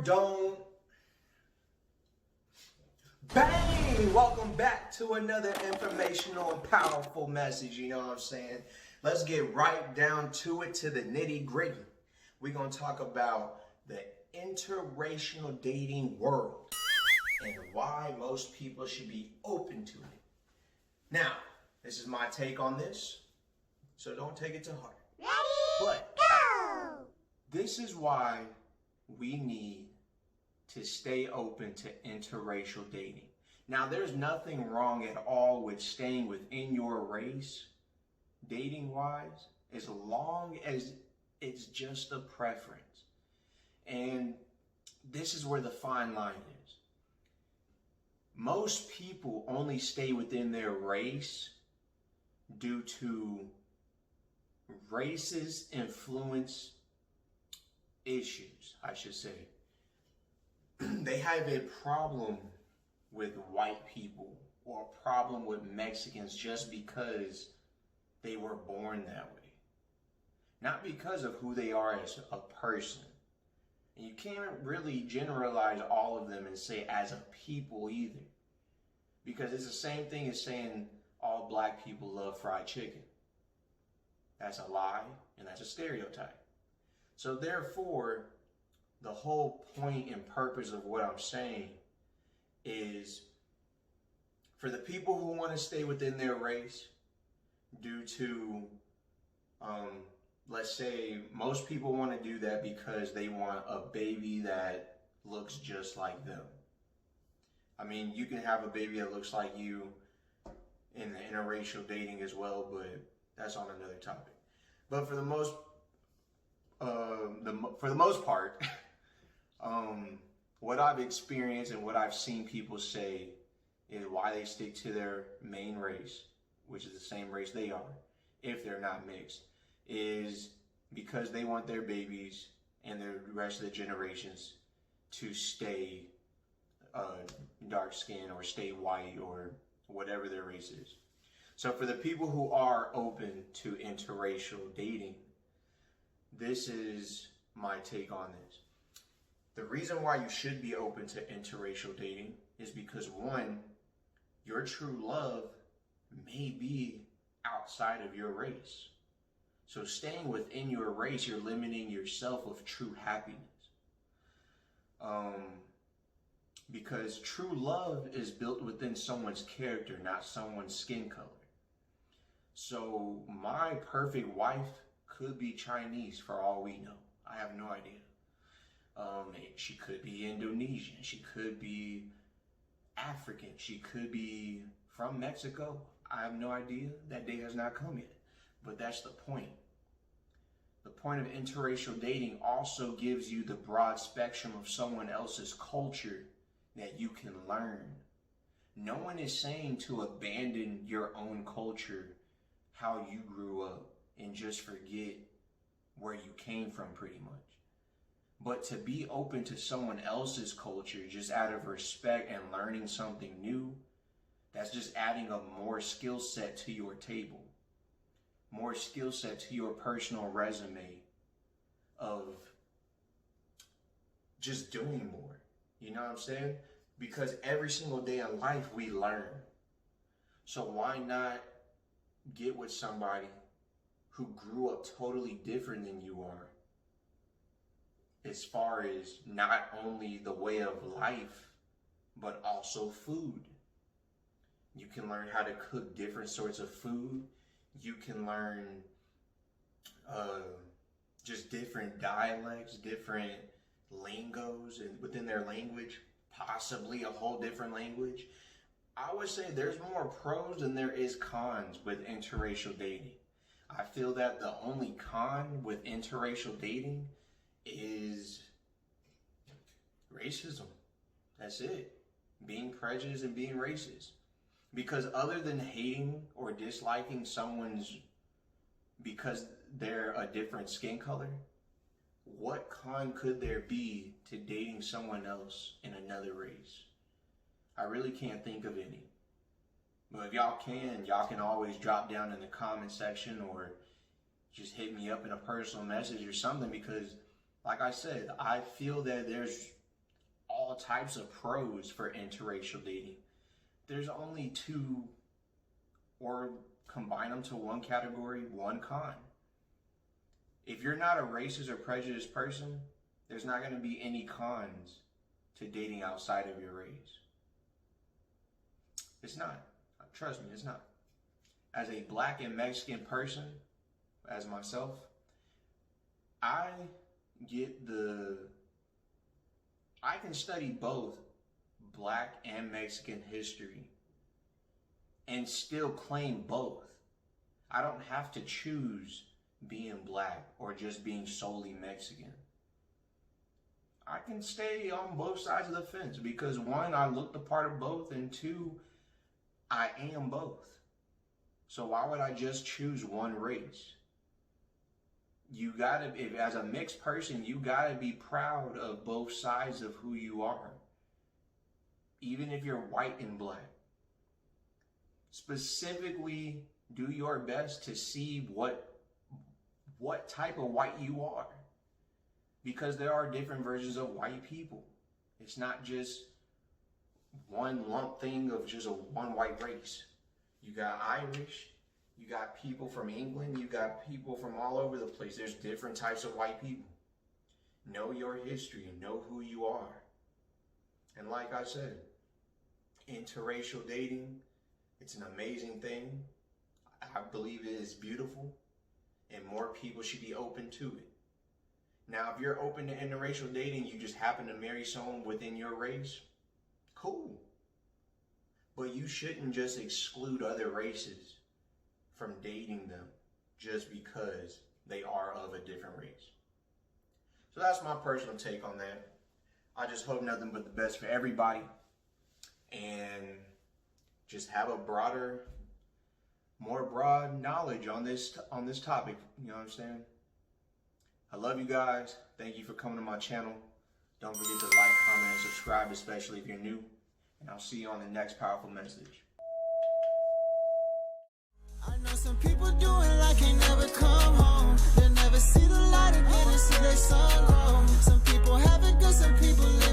Don't. Bang! Welcome back to another informational and powerful message, you know what I'm saying? Let's get right down to it, to the nitty gritty. We're going to talk about the interracial dating world and why most people should be open to it. Now, this is my take on this, so don't take it to heart. Ready? But Go! this is why we need to stay open to interracial dating. Now, there's nothing wrong at all with staying within your race, dating-wise, as long as it's just a preference. And this is where the fine line is. Most people only stay within their race due to racist influence issues, I should say. They have a problem with white people or a problem with Mexicans just because they were born that way. Not because of who they are as a person. And you can't really generalize all of them and say as a people either. Because it's the same thing as saying all black people love fried chicken. That's a lie and that's a stereotype. So therefore, the whole point and purpose of what I'm saying is for the people who want to stay within their race due to, let's say most people want to do that because they want a baby that looks just like them. I mean, you can have a baby that looks like you in the interracial dating as well, but that's on another topic. But for the most part, what I've experienced and what I've seen people say is why they stick to their main race, which is the same race they are, if they're not mixed, is because they want their babies and the rest of the generations to stay dark skin or stay white or whatever their race is. So for the people who are open to interracial dating, this is my take on this. The reason why you should be open to interracial dating is because, one, your true love may be outside of your race. So staying within your race, you're limiting yourself of true happiness. Because true love is built within someone's character, not someone's skin color. So my perfect wife could be Chinese for all we know. I have no idea. She could be Indonesian. She could be African. She could be from Mexico. I have no idea. That day has not come yet. But that's the point. The point of interracial dating also gives you the broad spectrum of someone else's culture that you can learn. No one is saying to abandon your own culture, how you grew up, and just forget where you came from pretty much. But to be open to someone else's culture just out of respect and learning something new, that's just adding a more skill set to your table. More skill set to your personal resume of just doing more. You know what I'm saying? Because every single day in life we learn. So why not get with somebody who grew up totally different than you are, as far as not only the way of life, but also food. You can learn how to cook different sorts of food. You can learn just different dialects, different lingos within their language, possibly a whole different language. I would say there's more pros than there is cons with interracial dating. I feel that the only con with interracial dating is racism. That's it. Being prejudiced and being racist. Because other than hating or disliking someone's because they're a different skin color, what con could there be to dating someone else in another race? I really can't think of any. But if y'all can always drop down in the comment section or just hit me up in a personal message or something, because like I said, I feel that there's all types of pros for interracial dating. There's only two, or combine them to one category, one con. If you're not a racist or prejudiced person, there's not going to be any cons to dating outside of your race. It's not. Trust me, it's not. As a black and Mexican person, as myself, I can study both black and Mexican history and still claim both. I don't have to choose being black or just being solely Mexican. I can stay on both sides of the fence because one, I look the part of both, and two, I am both. So why would I just choose one race? You gotta, as a mixed person, you gotta be proud of both sides of who you are. Even if you're white and black. Specifically, do your best to see what type of white you are. Because there are different versions of white people. It's not just one lump thing of just one white race. You got Irish, you got people from England, you got people from all over the place. There's different types of white people. Know your history, know who you are. And like I said, interracial dating, it's an amazing thing. I believe it is beautiful, and more people should be open to it. Now, if you're open to interracial dating, you just happen to marry someone within your race, cool. But you shouldn't just exclude other races from dating them just because they are of a different race. So that's my personal take on that. I just hope nothing but the best for everybody, and just have a more broad knowledge on this topic. You know what I'm saying? I love you guys. Thank you for coming to my channel. Don't forget to like, comment, and subscribe, especially if you're new. And I'll see you on the next powerful message. I know some people doing like they never come home. They never see the light again and see their sun glow. Some people have it good, some people live